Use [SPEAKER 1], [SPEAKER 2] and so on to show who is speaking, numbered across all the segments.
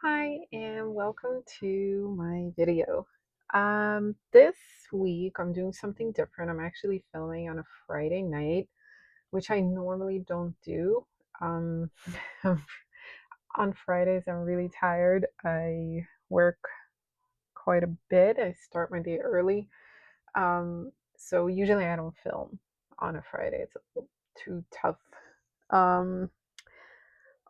[SPEAKER 1] Hi and welcome to my video. This week I'm doing something different. I'm actually filming on a Friday night, which I normally don't do. Um, on Fridays I'm really tired. I work quite a bit. I start my day early. So usually I don't film on a Friday. It's a little too tough. Um,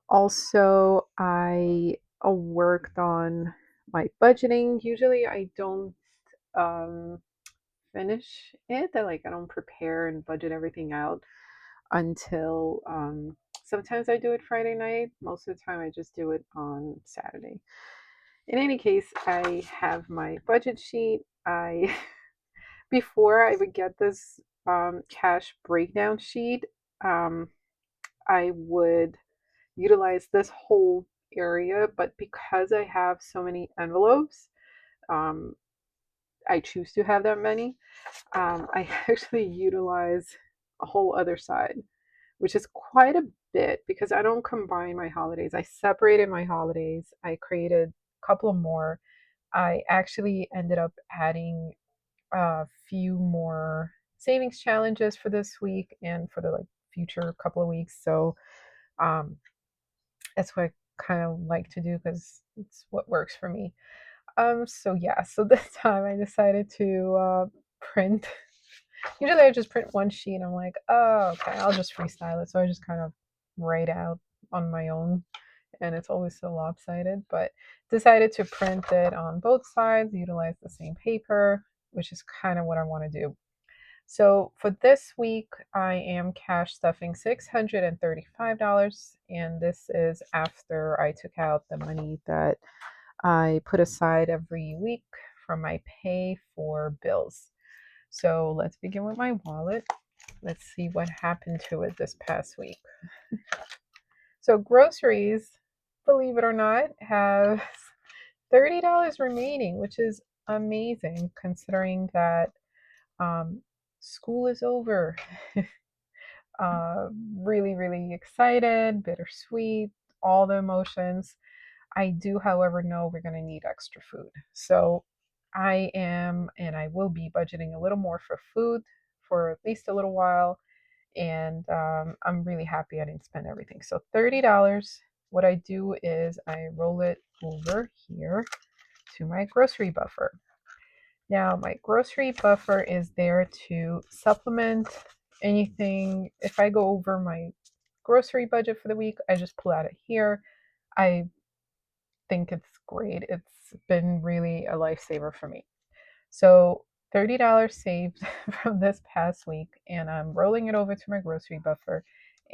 [SPEAKER 1] Also, I worked on my budgeting. Usually, I don't um, finish it. I don't prepare and budget everything out until sometimes I do it Friday night. Most of the time, I just do it on Saturday. In any case, I have my budget sheet. I before I would get this cash breakdown sheet, um, I would utilize this whole area, but because I have so many envelopes, um, I choose to have that many. I actually utilize a whole other side, which is quite a bit because I don't combine my holidays. I separated my holidays. I created a couple of more. I actually ended up adding a few more savings challenges for this week and for the future couple of weeks. So um, that's what I kind of like to do because it's what works for me. So yeah, so this time I decided to print. Usually I just print one sheet. I'm like, oh, okay, I'll just freestyle it. So I just kind of write out on my own, and it's always so lopsided. But decided to print it on both sides, utilize the same paper, which is kind of what I want to do. So for this week, I am cash stuffing $635, and this is after I took out the money that I put aside every week from my pay for bills. So let's begin with my wallet. Let's see what happened to it this past week. So groceries, believe it or not, have $30 remaining, which is amazing considering that um, school is over. uh, really excited, bittersweet, all the emotions. I do, however, know we're going to need extra food. So I am and I will be budgeting a little more for food for at least a little while. And I'm really happy I didn't spend everything. So $30. What I do is I roll it over here to my grocery buffer. Now, my grocery buffer is there to supplement anything. If I go over my grocery budget for the week, I just pull out of here. I think it's great. It's been really a lifesaver for me. So $30 saved from this past week, and I'm rolling it over to my grocery buffer.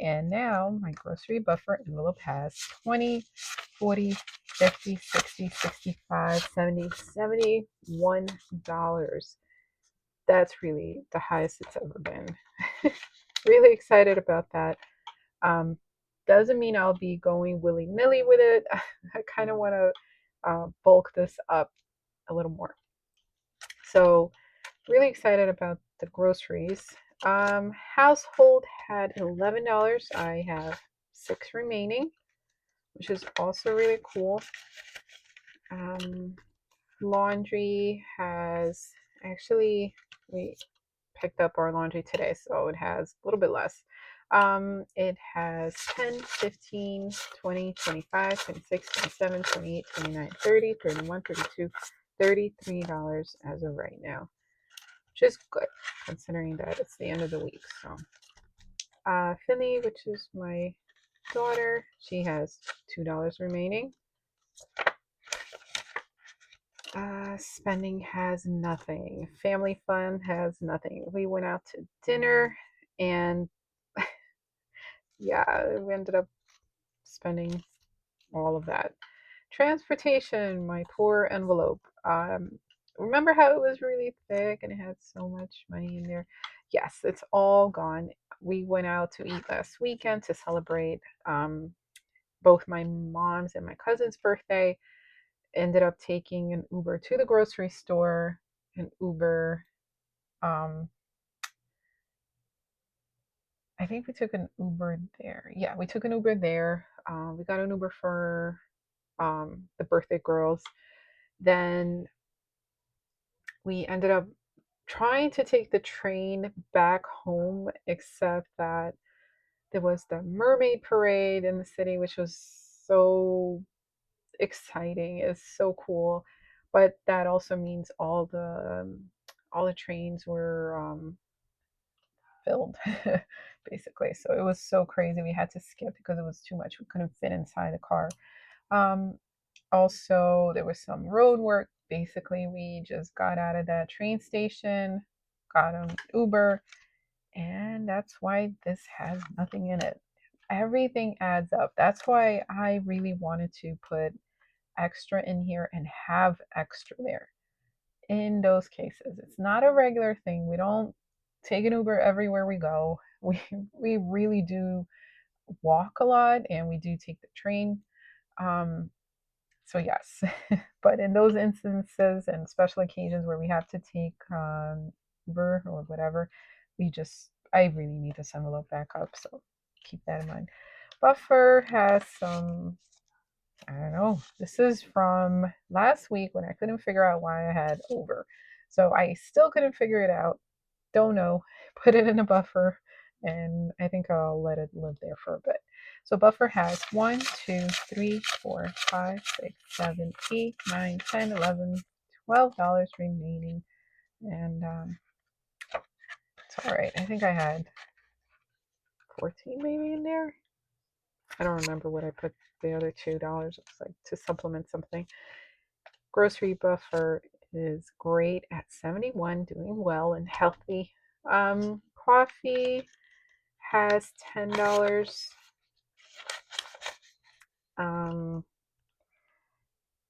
[SPEAKER 1] And now my grocery buffer envelope has 20, 40, 50, 60, 65, 70, $71. That's really the highest it's ever been. Really excited about that. Um, doesn't mean I'll be going willy nilly with it. I kind of want to bulk this up a little more. So, really excited about the groceries. Household had $11. I have six remaining, which is also really cool. Um, Laundry has actually, we picked up our laundry today, so it has a little bit less. It has 10, 15, 20, 25, 26, 27, 28, 29, 30, 31, 32, $33 as of right now, which is good considering that it's the end of the week. So, Finley, which is my daughter, she has $2 remaining. Spending has nothing. Family fun has nothing. We went out to dinner and yeah, we ended up spending all of that. Transportation, my poor envelope. Remember how it was really thick and it had so much money in there? Yes, it's all gone. We went out to eat last weekend to celebrate both my mom's and my cousin's birthday. Ended up taking an Uber to the grocery store, an Uber. Um, I think we took an Uber there. Yeah, we took an Uber there. We got an Uber for the birthday girls. Then we ended up trying to take the train back home, except that there was the mermaid parade in the city, which was so exciting. It's so cool, but that also means all the trains were filled, basically. So it was so crazy. We had to skip because it was too much. We couldn't fit inside the car. Um, Also, there was some road work. Basically, we just got out of that train station, got an Uber, and that's why this has nothing in it. Everything adds up. That's why I really wanted to put extra in here and have extra there in those cases. It's not a regular thing. We don't take an Uber everywhere we go. We really do walk a lot and we do take the train. Um, so yes, but in those instances and special occasions where we have to take Uber or whatever, I really need this envelope back up. So keep that in mind. Buffer has some, I don't know. This is from last week when I couldn't figure out why I had over. So I still couldn't figure it out. Don't know. Put it in a buffer and I think I'll let it live there for a bit. So buffer has 1, 2, 3, 4, 5, 6, 7, 8, 9, 10, 11, $12 remaining. And it's all right. I think I had 14 maybe in there. I don't remember what I put the other $2. It was like to supplement something. Grocery buffer is great at 71, doing well and healthy. Coffee has $10.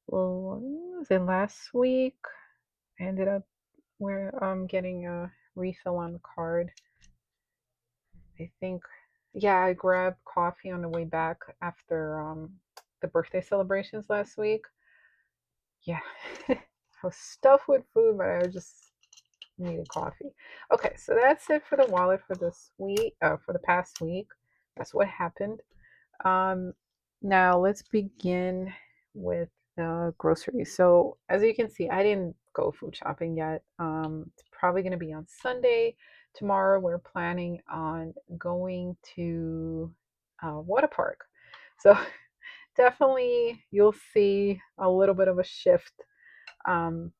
[SPEAKER 1] Well, was it last week? I ended up getting a refill on the card. I think, yeah, I grabbed coffee on the way back after the birthday celebrations last week. Yeah, I was stuffed with food, but I just needed coffee. Okay, so that's it for the wallet for this week, for the past week. That's what happened. Um, Now let's begin with the groceries. So as you can see, I didn't go food shopping yet. It's probably going to be on Sunday. Tomorrow we're planning on going to water park. So definitely you'll see a little bit of a shift. Um,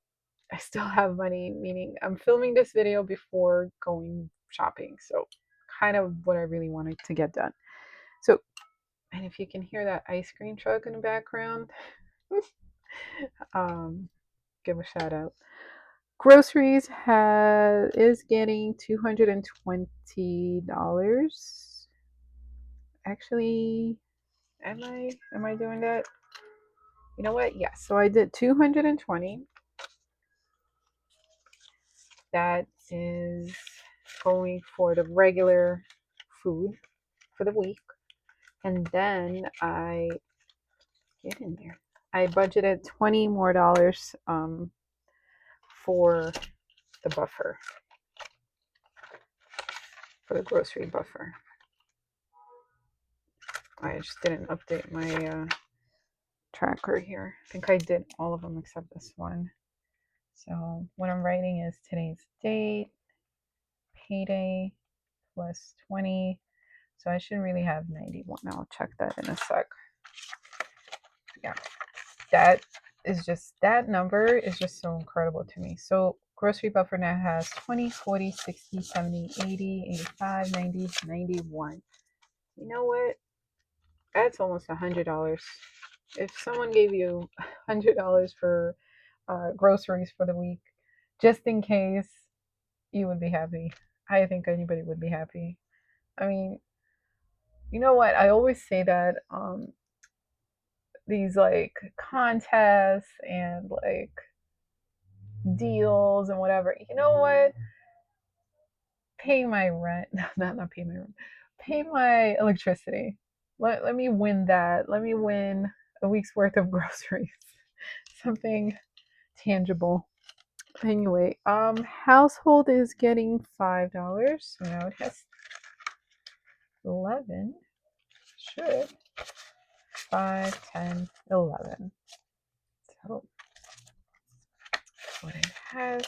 [SPEAKER 1] I still have money, meaning I'm filming this video before going shopping. So kind of what I really wanted to get done. So, and if you can hear that ice cream truck in the background, um, give a shout out. Groceries is getting $220. Actually, am I doing that? You know what? Yes. So I did 220. That is going for the regular food for the week. And then get in there. I budgeted $20 more for the buffer, for the grocery buffer. I just didn't update my tracker here. I think I did all of them except this one. So what I'm writing is today's date, payday, plus 20. So I should really have 91. I'll check that in a sec. Yeah, that number is just so incredible to me. So grocery buffer now has 20, 40, 60, 70, 80, 85, 90, 91. You know what? That's almost $100. If someone gave you $100 for groceries for the week, just in case, you would be happy. I think anybody would be happy. I mean, you know what? I always say that these like contests and like deals and whatever. You know what? Pay my rent. No, not pay my rent. Pay my electricity. Let me win that. Let me win a week's worth of groceries. Something tangible. Anyway, household is getting $5. So now it has 11. Should. 5, 10, 11. So what it has.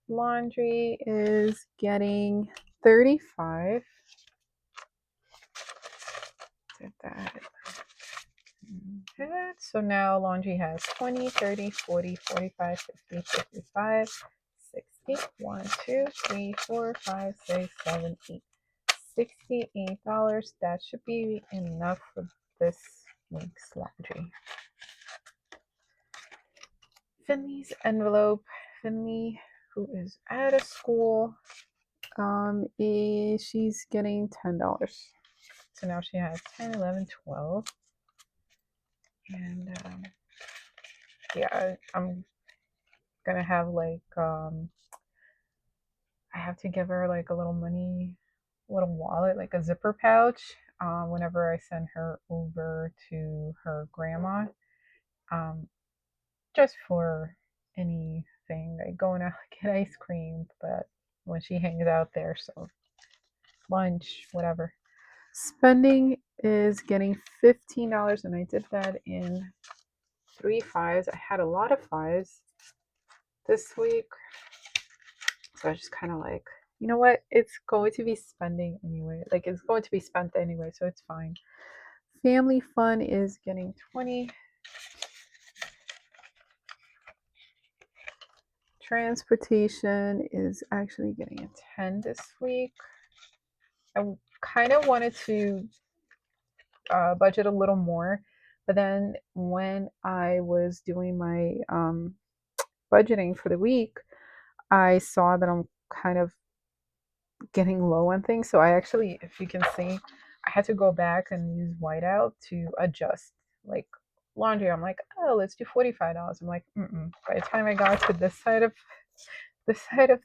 [SPEAKER 1] Laundry is getting 35. Did that. Okay. So now laundry has 20, 30, 40, 45, 50, 55, 60. 1, 2, 3, 4, 5, 6, 7, 8. $68. That should be enough for this week's laundry. Finley's envelope. Finley, who is out of school, she's getting $10. So now she has 10, 11, 12. And yeah, I'm gonna have like I have to give her like a little money, little wallet, like a zipper pouch, whenever I send her over to her grandma, just for anything, like going out to get ice cream, but when she hangs out there, so lunch, whatever. Spending is getting $15, and I did that in 3 fives. I had a lot of fives this week, so I was just kind of like, you know what? It's going to be spending anyway. Like it's going to be spent anyway, so it's fine. Family fun is getting 20. Transportation is actually getting a 10 this week. I kind of wanted to budget a little more, but then when I was doing my budgeting for the week, I saw that I'm kind of getting low on things. So I actually, if you can see, I had to go back and use whiteout to adjust. Like laundry, I'm like, oh, let's do $45. I'm like, mm-mm. By the time I got to this side of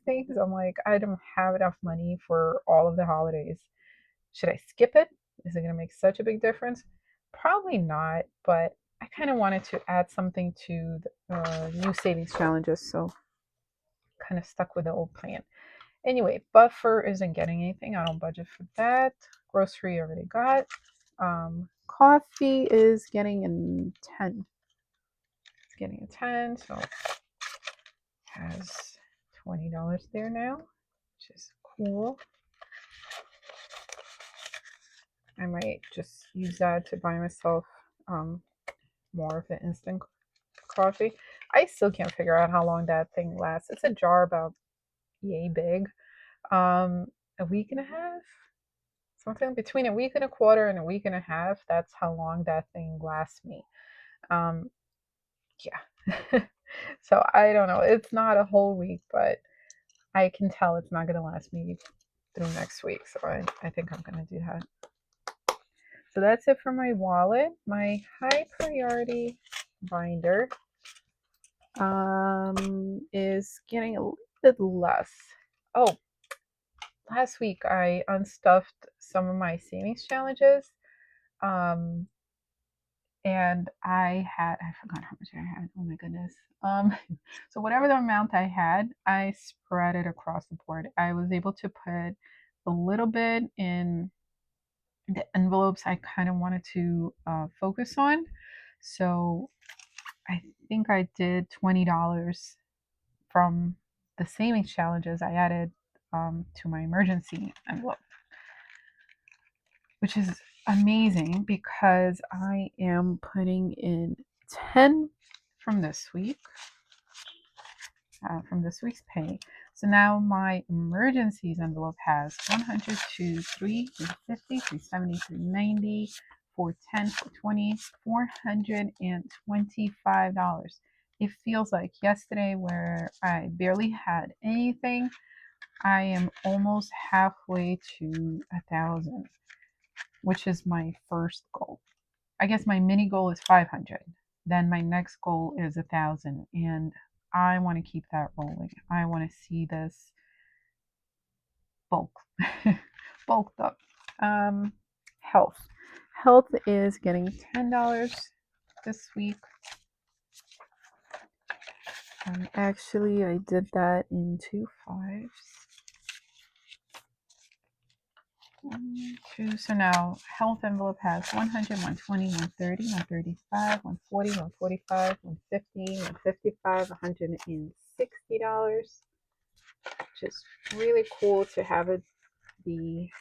[SPEAKER 1] things, I'm like, I don't have enough money for all of the holidays. Should I skip it? Is it going to make such a big difference? Probably not, but I kind of wanted to add something to the new savings challenges, so kind of stuck with the old plan. Anyway, buffer isn't getting anything. I don't budget for that. Grocery already got. Coffee is getting a 10. It's getting a 10, so it has $20 there now, which is cool. I might just use that to buy myself more of the instant coffee. I still can't figure out how long that thing lasts. It's a jar about yay big. A week and a half? Something between a week and a quarter and a week and a half. That's how long that thing lasts me. Yeah. So I don't know. It's not a whole week, but I can tell it's not going to last me through next week. So I think I'm going to do that. So that's it for my wallet. My high priority binder is getting a little bit less. Oh, last week I unstuffed some of my savings challenges. And I forgot how much I had. Oh my goodness. So whatever the amount I had, I spread it across the board. I was able to put a little bit in the envelopes I kind of wanted to focus on. So I think I did $20 from the savings challenges I added to my emergency envelope, which is amazing because I am putting in 10 from this week, from this week's pay. So now my emergencies envelope has 100, 2, 3, 350, 370, 390, 410, 420, $425. It feels like yesterday where I barely had anything. I am almost halfway to 1,000, which is my first goal. I guess my mini goal is 500. Then my next goal is 1,000, and I want to keep that rolling. I want to see this bulk, bulked up. Health. Health is getting $10 this week. Actually, I did that in 2 fives. 1, 2. So now health envelope has 100, 120, 130, 135, 140, 145, 150, 155, $160. Which is really cool to have it be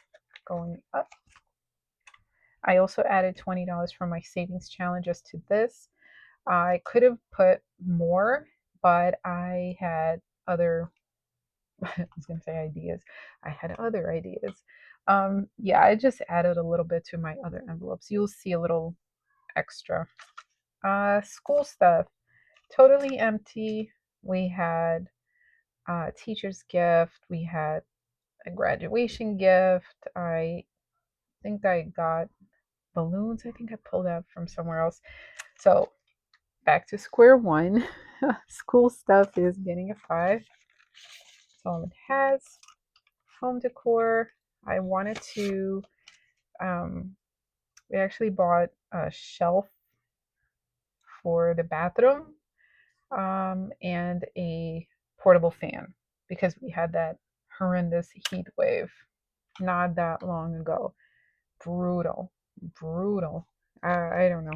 [SPEAKER 1] going up. I also added $20 from my savings challenges to this. I could have put more, but I had other, I was going to say ideas. I had other ideas. Yeah, I just added a little bit to my other envelopes. You'll see a little extra. School stuff, totally empty. We had a teacher's gift. We had a graduation gift. I think I got balloons. I think I pulled out from somewhere else. So back to square one. School stuff is getting a 5. That's all it has. Home decor. I wanted to. We actually bought a shelf for the bathroom, and a portable fan because we had that horrendous heat wave not that long ago. Brutal, brutal. I don't know.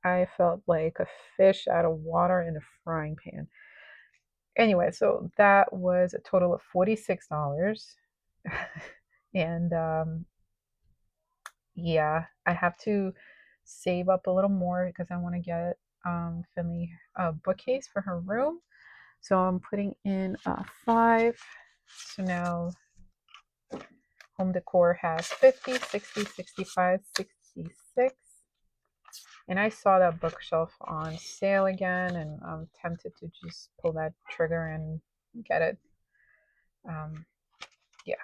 [SPEAKER 1] I felt like a fish out of water in a frying pan. Anyway, so that was a total of $46. And yeah, I have to save up a little more because I want to get Finley a bookcase for her room. So I'm putting in a 5. So now home decor has 50, 60, 65, 66. And I saw that bookshelf on sale again, and I'm tempted to just pull that trigger and get it. Yeah.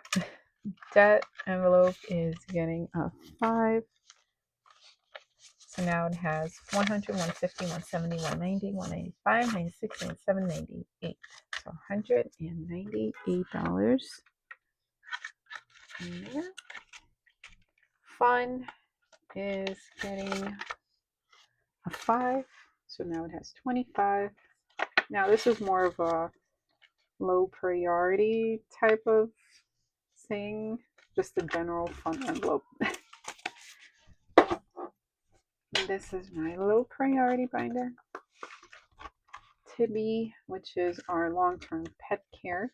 [SPEAKER 1] Debt envelope is getting a 5. So now it has 100, 150, 170, 190, 195, 96, 97, 98. So $198 in there. Fun is getting a 5. So now it has 25. Now this is more of a low priority type of thing, just a general fun envelope. This is my low priority binder. Tibby, which is our long-term pet care.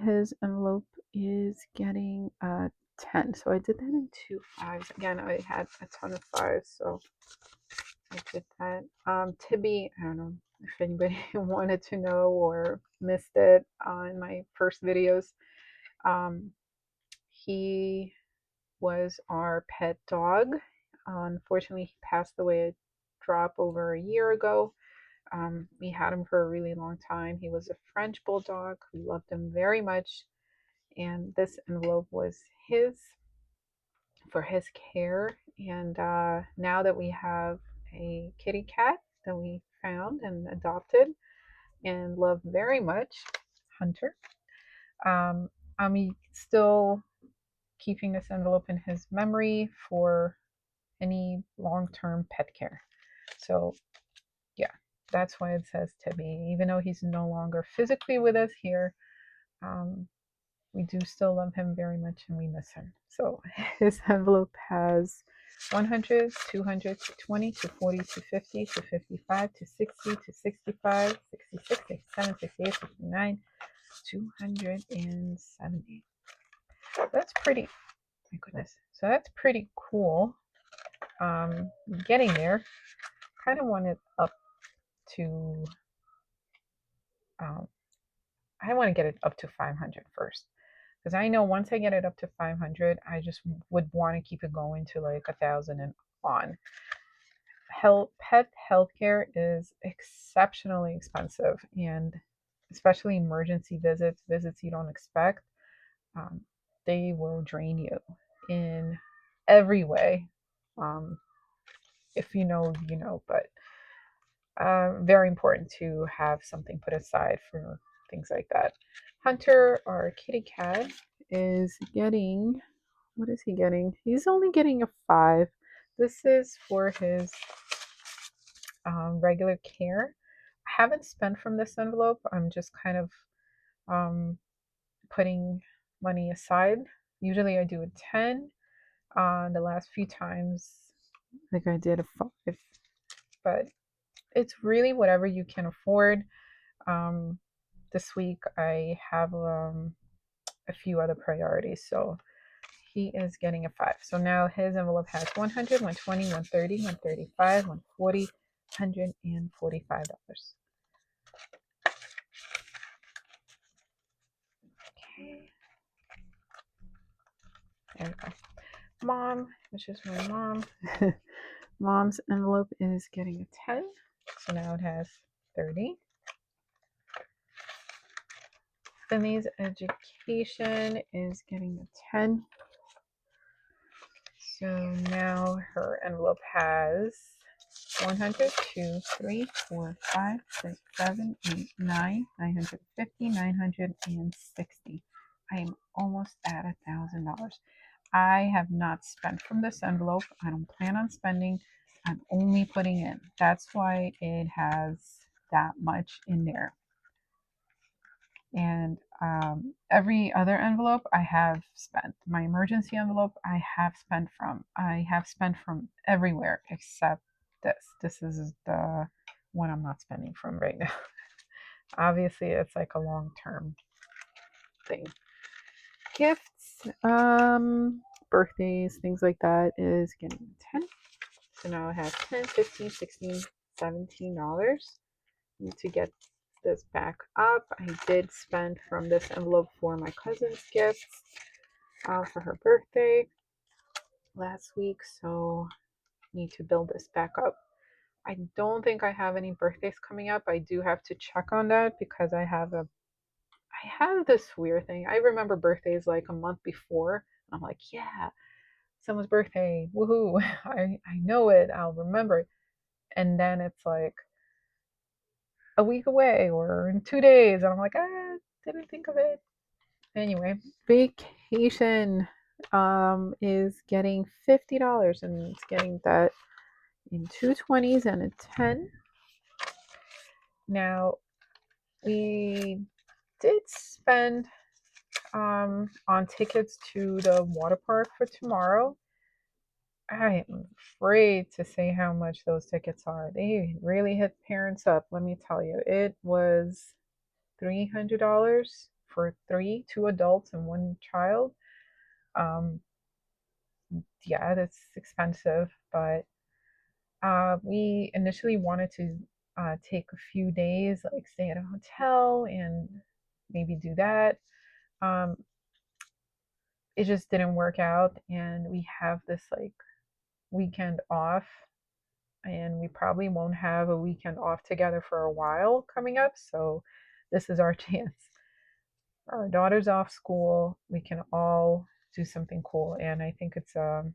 [SPEAKER 1] His envelope is getting a 10. So I did that in 2 5s. Again, I had a ton of 5s, so I did that. Tibby, I don't know if anybody wanted to know or missed it in my first videos. He was our pet dog. Unfortunately, he passed away a drop over a year ago. We had him for a really long time. He was a French bulldog. We loved him very much. And this envelope was his for his care. And now that we have a kitty cat that we found and adopted and love very much, Hunter, I'm still keeping this envelope in his memory for any long-term pet care. So yeah, that's why it says Tibby. Even though he's no longer physically with us here, we do still love him very much and we miss him. So his envelope has 100, 200, 220, 240, 250, 255, 260, 265, 66, 67, 68, 69, 270. That's pretty, my goodness. So that's pretty cool. Getting there. Kind of want it up to, I want to get it up to 500 first. Because I know once I get it up to 500, I just would want to keep it going to like 1,000 and on. Pet healthcare is exceptionally expensive, and especially emergency visits you don't expect, they will drain you in every way. If you know, you know, but very important to have something put aside for things like that. Hunter, our kitty cat, is getting, what is he getting? He's only getting a 5. This is for his regular care. I haven't spent from this envelope. I'm just kind of putting money aside Usually I do a 10. The last few times, I think I did a 5. But it's really whatever you can afford. Um, this week I have a few other priorities. So he is getting a 5. So now his envelope has 100, 120, 130, 135, 140, $145. Okay. There we go. Mom, which is my mom. Mom's envelope is getting a 10. So now it has 30. Finley's education is getting a 10. So now her envelope has 100, 2, 3, 4, 5, 6, 7, 8, 9, 950, 960. I am almost at $1,000. I have not spent from this envelope. I don't plan on spending. I'm only putting in. That's why it has that much in there. And every other envelope I have spent. My emergency envelope I have spent from. I have spent from everywhere except this. This is the one I'm not spending from right now. Obviously, it's like a long term thing. Gifts, birthdays, things like that is getting 10. So now I have 10, 15, 16, $17. Need to get this back up. I did spend from this envelope for my cousin's gifts for her birthday last week, so need to build this back up. I don't think I have any birthdays coming up. I do have to check on that because I have this weird thing. I remember birthdays like a month before. I'm like, yeah, someone's birthday, woohoo! I know it. I'll remember it, and then it's like a week away or in 2 days, and I'm like, didn't think of it. Anyway, vacation is getting $50, and it's getting that in 2 20s and a 10. Now we did spend on tickets to the water park for tomorrow. I am afraid to say how much those tickets are. They really hit parents up, let me tell you. It was $300 for 3, 2 adults and 1 child. Um, yeah, that's expensive, but we initially wanted to take a few days, like stay at a hotel and maybe do that. Um, it just didn't work out, and we have this like weekend off, and we probably won't have a weekend off together for a while coming up. So this is our chance. Our daughter's off school. We can all do something cool, and I think it's going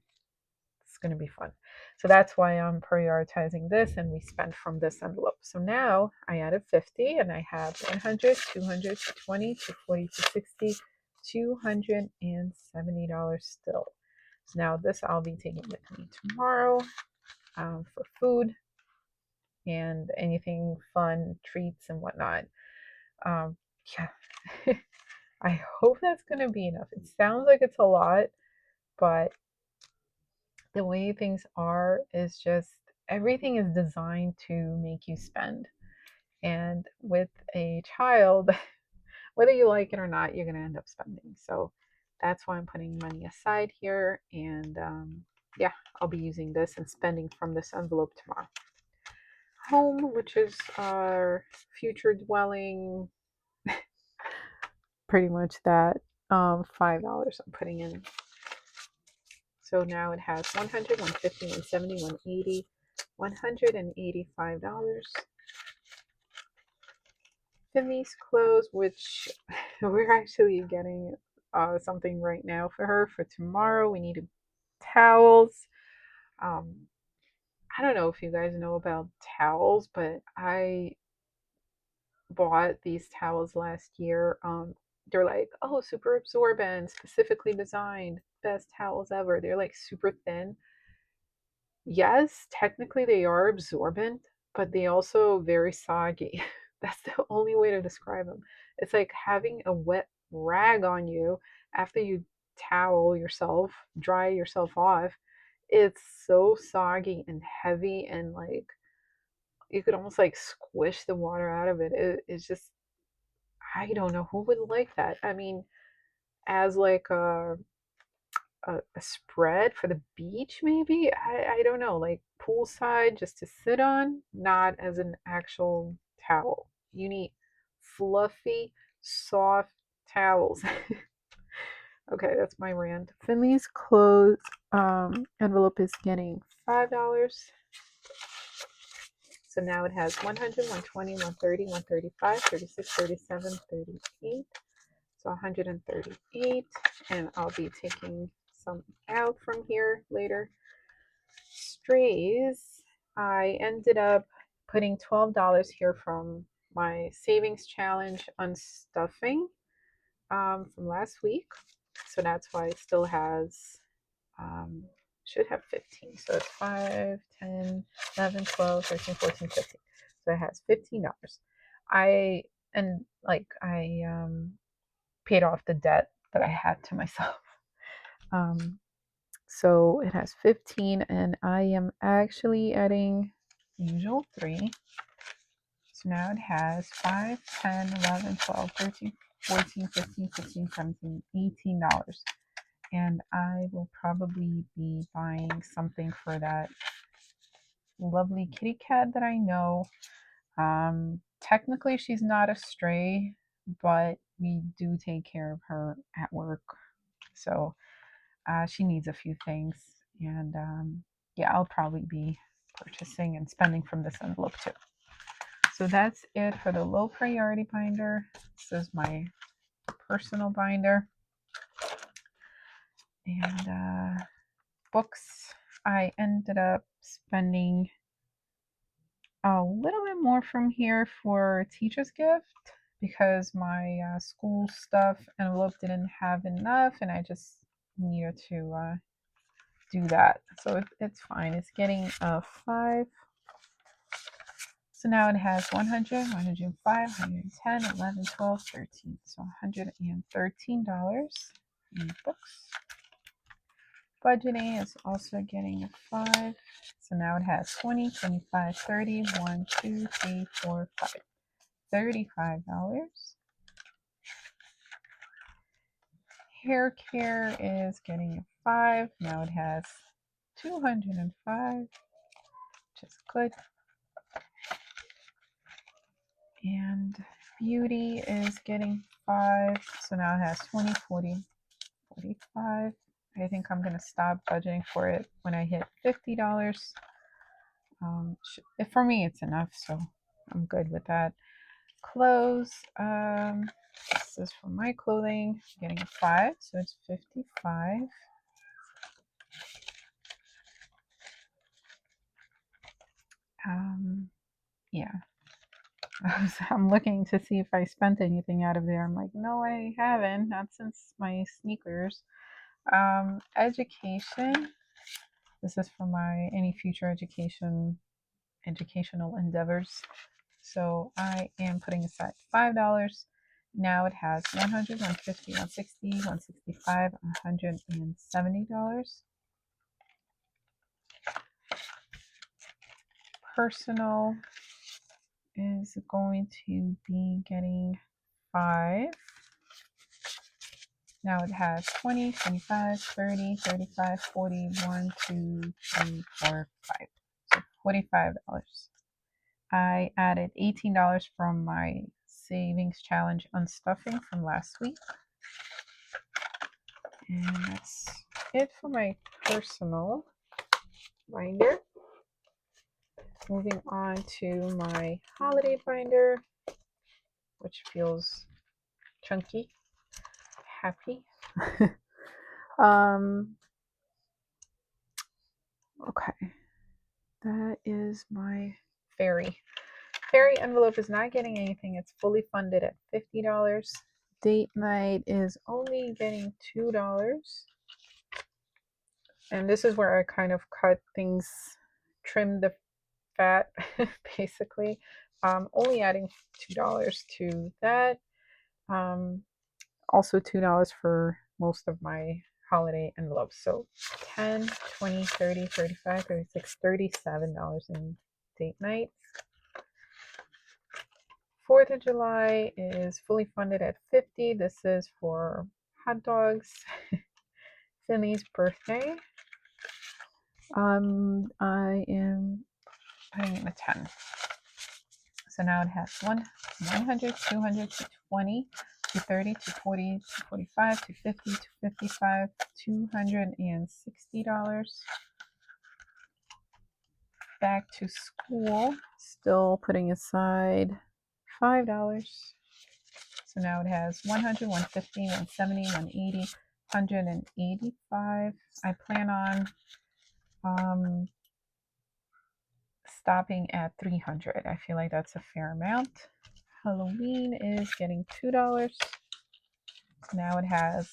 [SPEAKER 1] to be fun. So that's why I'm prioritizing this, and we spent from this envelope. So now I added 50, and I have 100, 200, 20, 240, 260, $270 still. So now this I'll be taking with me tomorrow for food and anything fun, treats and whatnot. Yeah, I hope that's going to be enough. It sounds like it's a lot, but the way things are is just everything is designed to make you spend. And with a child, whether you like it or not, you're going to end up spending. So that's why I'm putting money aside here. And yeah, I'll be using this and spending from this envelope tomorrow. Home, which is our future dwelling, pretty much that. $5 I'm putting in. So now it has 100, 150, 170, 180, $185. Finley's clothes, which we're actually getting something right now for her for tomorrow. We need towels. Um, I don't know if you guys know about towels, but I bought these towels last year. They're like, oh, super absorbent, specifically designed, best towels ever. They're like super thin. Yes, technically they are absorbent, but they also very soggy. That's the only way to describe them. It's like having a wet rag on you after you towel yourself, dry yourself off, it's so soggy and heavy, and like you could almost like squish the water out of it. It's just, I don't know who would like that. I mean, as like a spread for the beach, maybe. I don't know, like poolside just to sit on, not as an actual towel. You need fluffy, soft towels. Okay, that's my rant. Finley's clothes envelope is getting $5. So now it has 100, 120, 130, 135, 36, 37, 38. So 138. And I'll be taking some out from here later. Strays, I ended up putting $12 here from my savings challenge on stuffing from last week. So that's why it still has, um, should have 15. So it's 5, 10, 11, 12, 13, 14, 15. So it has $15. I, and like, I paid off the debt that I had to myself. Um, so it has 15, and I am actually adding the usual 3. So now it has 5, 10, 11, 12, 13, 14, 15, 16, 17, $18. And I will probably be buying something for that lovely kitty cat that I know. Technically, she's not a stray, but we do take care of her at work. So she needs a few things. And yeah, I'll probably be purchasing and spending from this envelope too. So that's it for the low priority binder. This is my personal binder. And books, I ended up spending a little bit more from here for teacher's gift because my school stuff envelope didn't have enough, and I just needed to do that. So it's fine. It's getting a 5. So now it has 100, 105, 110, 11, 12, 13. So $113 in books. Budgeting is also getting a 5. So now it has 20, 25, 30, 1, 2, 3, 4, 5. $35. Hair care is getting a 5. Now it has 205, which is good. And beauty is getting 5. So now it has 20, 40, 45. I think I'm going to stop budgeting for it when I hit $50. For me, it's enough, so I'm good with that. Clothes. This is for my clothing. Getting a 5, so it's 55. Yeah. I'm looking to see if I spent anything out of there. I'm like, no, I haven't. Not since my sneakers. Education. This is for my any future educational endeavors. So I am putting aside $5. Now it has 100, 150, 160, 165, $170. Personal is going to be getting 5. Now it has 20, 25, 30, 35, 40, 1, 2, 3, 4, 5. So $45. I added $18 from my savings challenge unstuffing from last week. And that's it for my personal binder. Moving on to my holiday binder, which feels chunky, happy. Okay, that is my fairy. Fairy envelope is not getting anything. It's fully funded at $50. Date night is only getting $2. And this is where I kind of cut things, trim the fat, basically. Only adding $2 to that. Also $2 for most of my holiday envelopes. So 10, 20, 30, 35, 36, $37 in date night. 4th of July is fully funded at 50. This is for hot dogs. Finley's birthday. I am putting in a 10. So now it has 100, 200, 220, 230, 240, 245, 250, 255, $260. Back to school, still putting aside $5. So now it has 100, 150, 170, 180, 185. I plan on stopping at 300. I feel like that's a fair amount. Halloween is getting $2. Now it has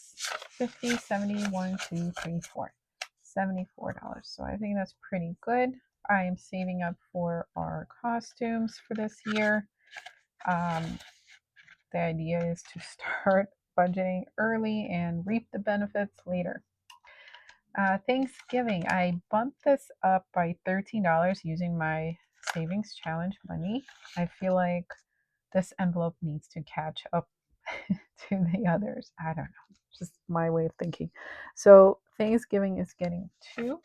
[SPEAKER 1] 50, 70, 1, 2, 3, 4. $74. So I think that's pretty good. I am saving up for our costumes for this year. The idea is to start budgeting early and reap the benefits later. Thanksgiving, I bumped this up by $13 using my savings challenge money. I feel like this envelope needs to catch up to the others. I don't know, just my way of thinking. So Thanksgiving is getting 2.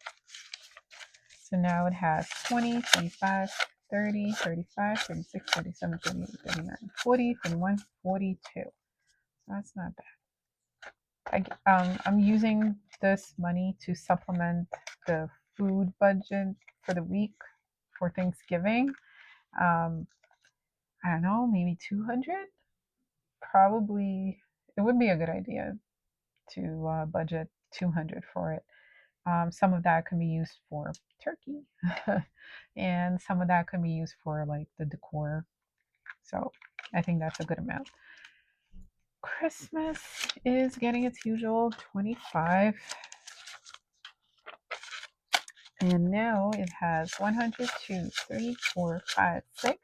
[SPEAKER 1] So now it has 20, 25, 30, 35, 36, 37, 38, 39, 40, 41, 42. So that's not bad. I'm using this money to supplement the food budget for the week for Thanksgiving. I don't know, maybe 200. Probably it would be a good idea to budget 200 for it. Some of that can be used for turkey, and some of that can be used for like the decor. So I think that's a good amount. Christmas is getting its usual 25. And now it has 100, 2, 3, 4, 5, 6,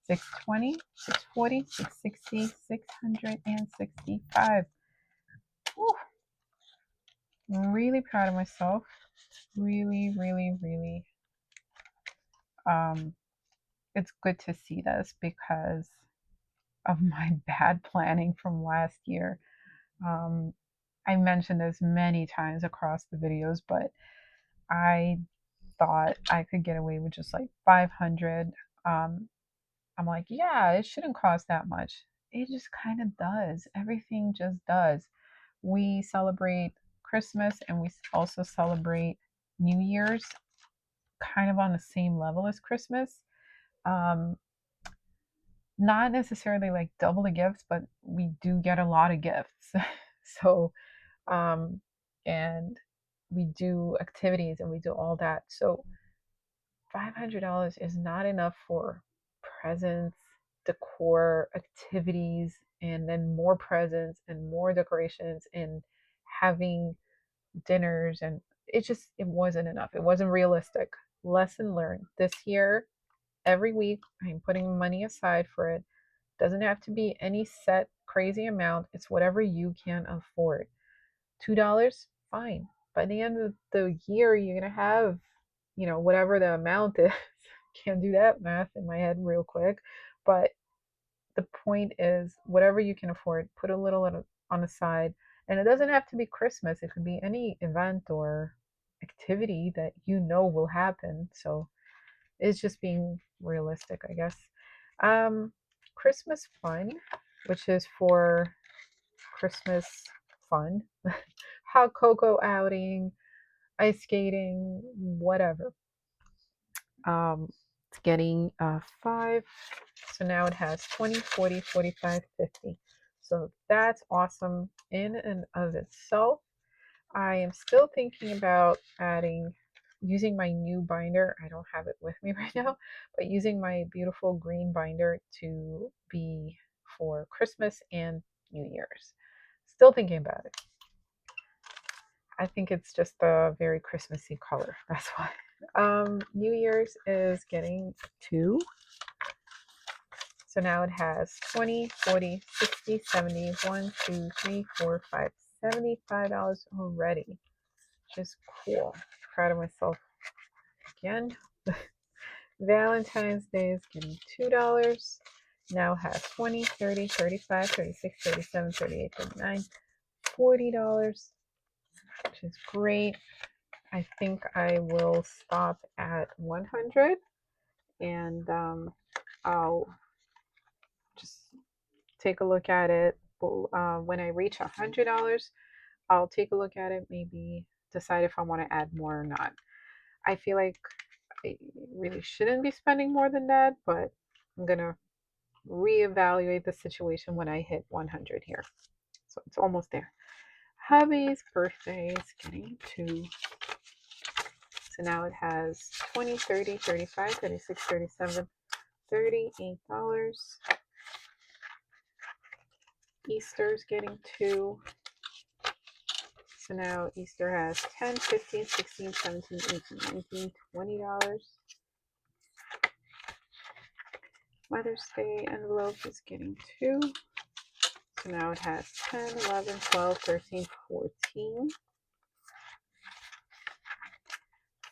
[SPEAKER 1] 620, 640, 660, 665. Whew. I'm really proud of myself. Really, really, really. It's good to see this because of my bad planning from last year. I mentioned this many times across the videos, but I thought I could get away with just like 500. I'm like, yeah, it shouldn't cost that much. It just kind of does. Everything just does. We celebrate Christmas and we also celebrate New Year's kind of on the same level as Christmas. Um, Not necessarily like double the gifts, but we do get a lot of gifts. So, um, and we do activities and we do all that. So, $500 is not enough for presents, decor, activities, and then more presents and more decorations and having dinners. And it wasn't enough. It wasn't realistic. Lesson learned. This year, every week, I'm putting money aside for it. Doesn't have to be any set crazy amount. It's whatever you can afford. $2, fine. By the end of the year, you're gonna have, whatever the amount is. Can't do that math in my head real quick, but the point is, whatever you can afford, put a little on the side. And it doesn't have to be Christmas. It could be any event or activity that will happen. So it's just being realistic, I guess. Christmas fun, which is for Christmas fun, hot cocoa outing, ice skating, whatever. It's getting 5. So now it has 20, 40, 45, 50. So that's awesome in and of itself. I am still thinking about using my new binder. I don't have it with me right now, but using my beautiful green binder to be for Christmas and New Year's. Still thinking about it. I think it's just a very Christmassy color. That's why. New Year's is getting 2. So now it has 20, 40, 60, 70, 1, 2, 3, 4, 5, $75 already, which is cool. Proud of myself again. Valentine's Day is getting $2. Now has 20, 30, 35, 36, 37, 38, 39, $40, which is great. I think I will stop at 100 and I'll just take a look at it. When I reach $100, I'll take a look at it, maybe decide if I want to add more or not. I feel like I really shouldn't be spending more than that, but I'm going to reevaluate the situation when I hit 100 here. So it's almost there. Hubby's birthday is getting 2. So now it has 20, 30, 35, 36, 37, $38. Easter's getting 2. So now Easter has 10, 15, 16, 17, 18, 19, $20. Mother's Day envelope is getting 2. So now it has 10, 11, 12, 13, 14.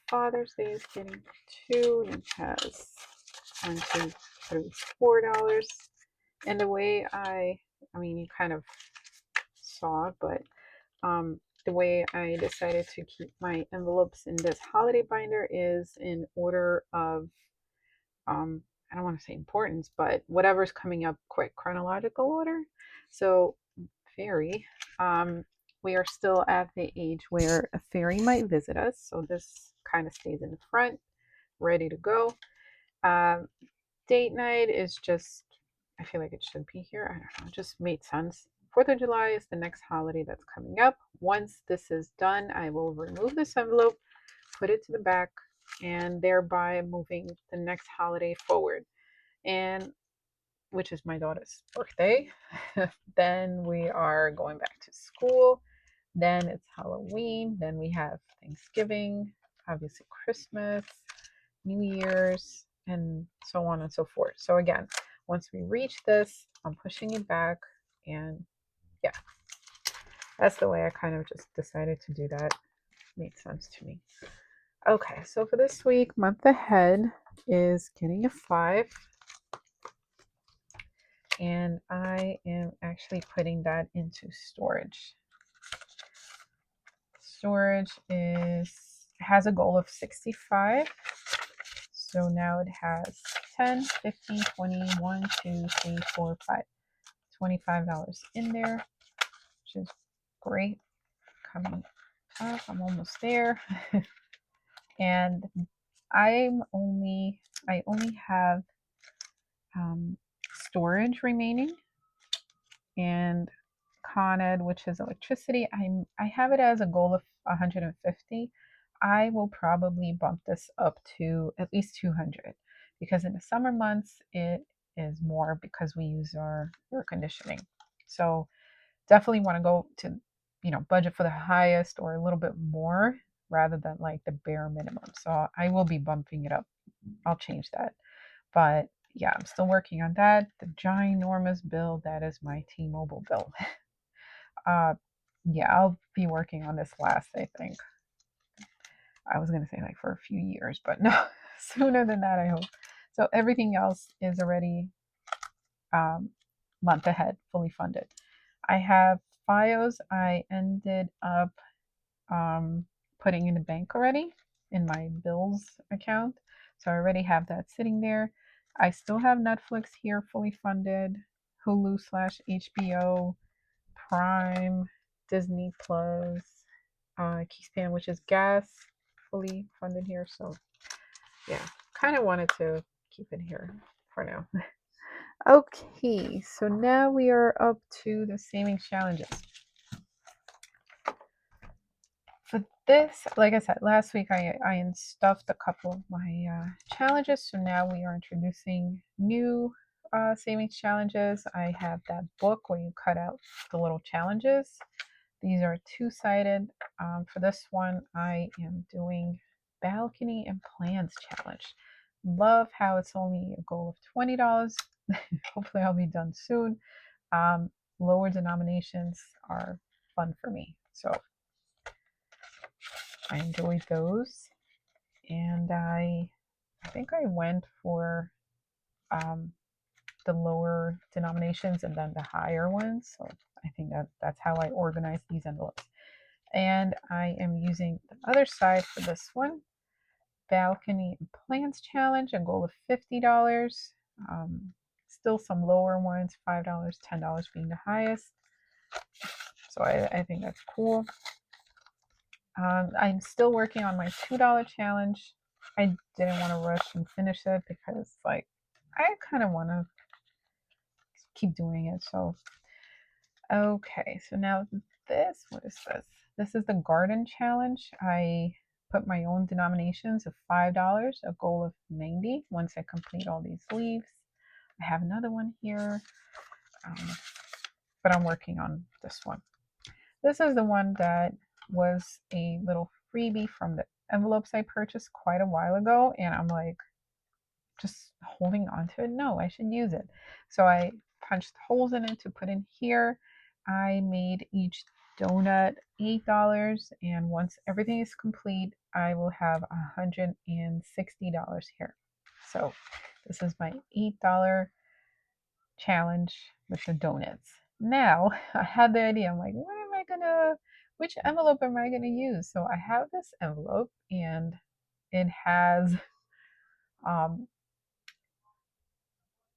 [SPEAKER 1] Father's Day is getting 2, and it has 1, 2, 3, $4. And the way I mean, you kind of saw it, but the way I decided to keep my envelopes in this holiday binder is in order of, I don't want to say importance, but whatever's coming up quick, chronological order. So, fairy, we are still at the age where a fairy might visit us. So, this kind of stays in the front, ready to go. Date night is just, I feel like it should be here. I don't know, it just made sense. 4th of July is the next holiday that's coming up. Once this is done, I will remove this envelope, put it to the back, and thereby moving the next holiday forward. And which is my daughter's birthday. Then we are going back to school. Then it's Halloween. Then we have Thanksgiving, obviously Christmas, New Year's, and so on and so forth. So again, once we reach this, I'm pushing it back, and yeah, that's the way I kind of just decided to do that. Made sense to me. Okay, so for this week, month ahead is getting a 5. And I am actually putting that into storage. Storage has a goal of 65. So now it has 10, 15, 20, 1, 2, 3, 4, 5, $25 in there, which is great. Coming up, I'm almost there. And I only have storage remaining, and Con Ed, which is electricity. I have it as a goal of 150. I will probably bump this up to at least 200, because in the summer months it is more because we use our air conditioning. So definitely want to go to, budget for the highest or a little bit more rather than like the bare minimum. So I will be bumping it up. I'll change that. But yeah, I'm still working on that. The ginormous bill, that is my T-Mobile bill. Yeah, I'll be working on this last, I think. I was going to say like for a few years, but no, sooner than that, I hope. So everything else is already month ahead, fully funded. I have FIOS. I ended up putting in the bank already in my bills account. So I already have that sitting there. I still have Netflix here fully funded, Hulu/HBO, Prime, Disney Plus, Keyspan, which is gas, fully funded here. So yeah, kind of wanted to keep it here for now. Okay, so now we are up to the savings challenges. For this, like I said, last week I stuffed a couple of my challenges. So now we are introducing new savings challenges. I have that book where you cut out the little challenges. These are two-sided. For this one, I am doing balcony and plans challenge. Love how it's only a goal of $20. Hopefully I'll be done soon. Lower denominations are fun for me. So I enjoyed those. And I think I went for um, the lower denominations and then the higher ones. So I think that's how I organize these envelopes. And I am using the other side for this one. Balcony and Plants Challenge, a goal of $50. Still some lower ones, $5, $10 being the highest. So I think that's cool. I'm still working on my $2 challenge. I didn't want to rush and finish it because like I kind of want to keep doing it. So okay, so now this, what is this? This is the garden challenge. I put my own denominations of $5, a goal of 90 once I complete all these leaves. I have another one here, but I'm working on this one. This is the one that was a little freebie from the envelopes I purchased quite a while ago, and I'm like just holding on to it. No, I should use it. So I punched holes in it to put in here. I made each donut $8, and once everything is complete, I will have $160 here. So this is my $8 challenge with the donuts. Now I had the idea. I'm like, which envelope am I gonna use? So I have this envelope, and it has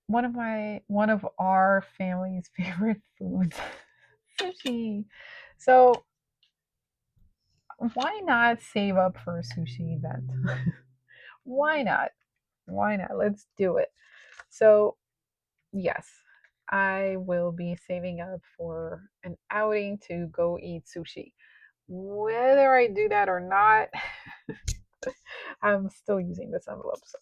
[SPEAKER 1] one of our family's favorite foods, sushi. So why not save up for a sushi event? Why not? Why not? Let's do it. So yes, I will be saving up for an outing to go eat sushi. Whether I do that or not, I'm still using this envelope. So,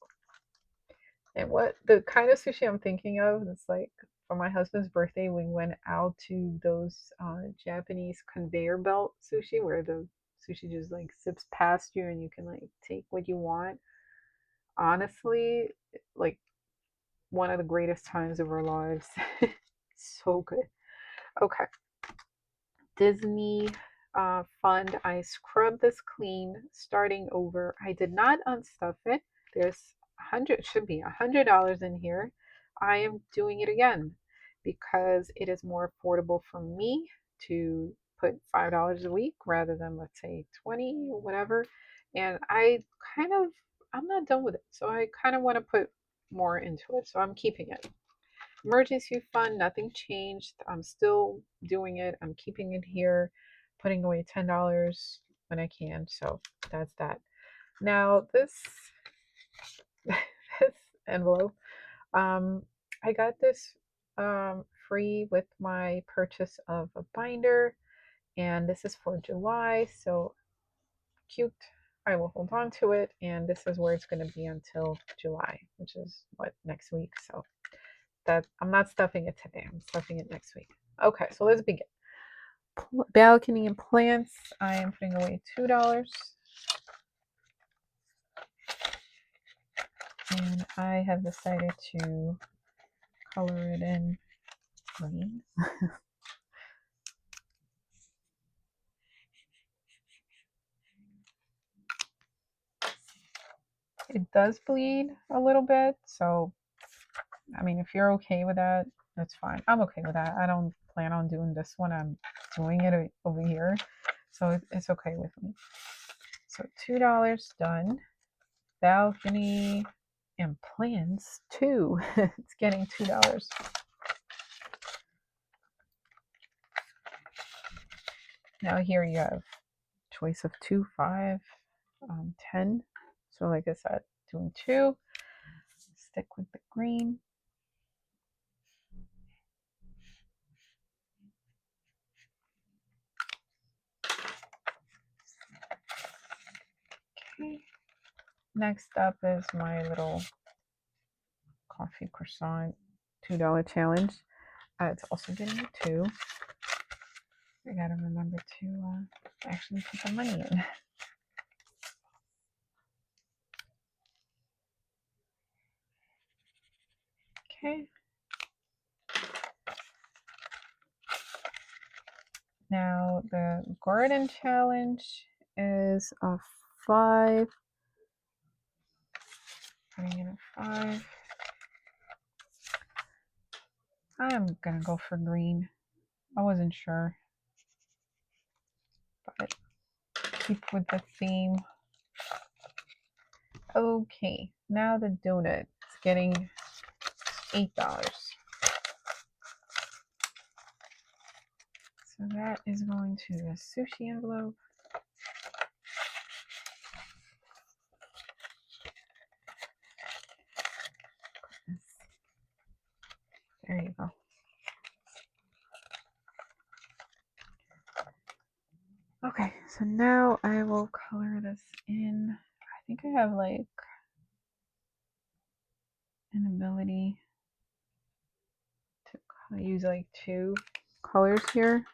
[SPEAKER 1] and what the kind of sushi I'm thinking of is like for my husband's birthday, we went out to those Japanese conveyor belt sushi where the sushi just like zips past you and you can like take what you want. Honestly, like one of the greatest times of our lives. So good. Okay. Disney fund. I scrubbed this clean, starting over. I did not unstuff it. There's should be $100 in here. I am doing it again because it is more affordable for me to put $5 a week rather than let's say 20 or whatever. And I'm not done with it. So I kind of want to put more into it. So I'm keeping it. Emergency fund, nothing changed. I'm still doing it. I'm keeping it here, putting away $10 when I can. So that's that. Now this envelope, um, I got this free with my purchase of a binder, and this is for July. So cute. I will hold on to it, and this is where it's going to be until July, which is what, next week. So that I'm not stuffing it today. I'm stuffing it next week. Okay, so let's begin. Balcony and plants. I am putting away $2. And I have decided to color it in green. It does bleed a little bit, so I mean, if you're okay with that, that's fine. I'm okay with that. I don't plan on doing this one. I'm doing it over here, so it's okay with me. So $2 done. Balcony and plants too. It's getting $2. Now here you have choice of 2, 5, 10. So like I said, doing 2. Stick with the green. Okay. Next up is my little coffee croissant $2 challenge. It's also getting a 2. I gotta remember to actually put the money in. Okay. Now the garden challenge is a 5. Putting in a 5. I'm gonna go for green. I wasn't sure, but keep with the theme. Okay, now the donut is getting $8. So that is going to the sushi envelope. There you go. Okay, so now I will color this in. I think I have like an ability to use like 2 colors here.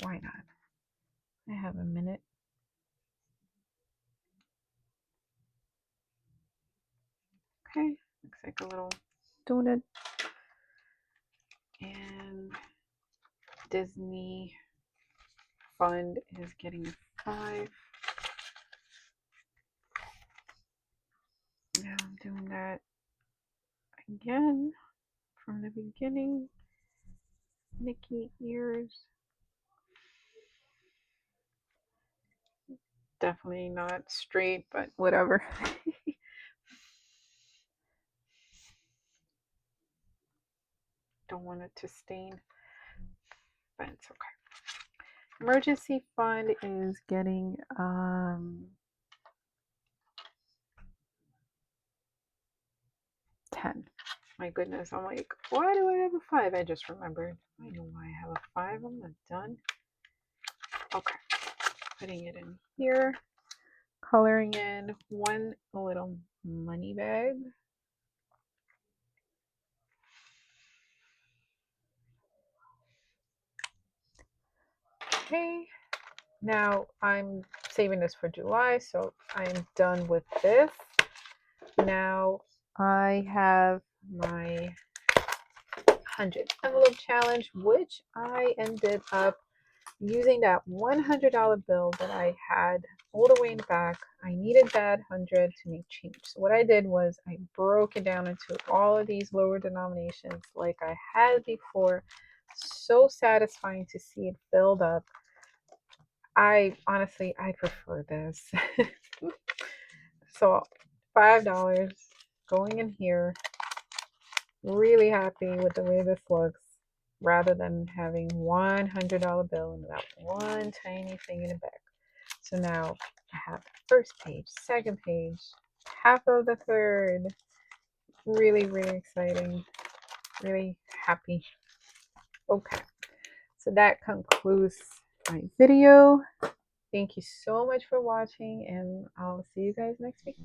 [SPEAKER 1] Why not? I have a minute. Okay, looks like a little donut. And Disney Fund is getting a 5. Now I'm doing that again from the beginning. Mickey ears. Definitely not straight, but whatever. Don't want it to stain, but it's okay. Emergency fund is getting 10. My goodness, I'm like, why do I have a 5? I just remembered. I know why I have a 5. I'm not done. Okay, putting it in here, coloring in one little money bag. Okay, now I'm saving this for July, so I'm done with this. Now I have my 100 envelope challenge, which I ended up using that $100 bill that I had all the way in the back. I needed that 100 to make change. So what I did was I broke it down into all of these lower denominations like I had before. So satisfying to see it filled up. I honestly, I prefer this. So $5 going in here. Really happy with the way this looks rather than having $100 bill and that one tiny thing in the back. So now I have the first page, second page, half of the third. Really, really exciting. Really happy. Okay, so that concludes my video. Thank you so much for watching, and I'll see you guys next week.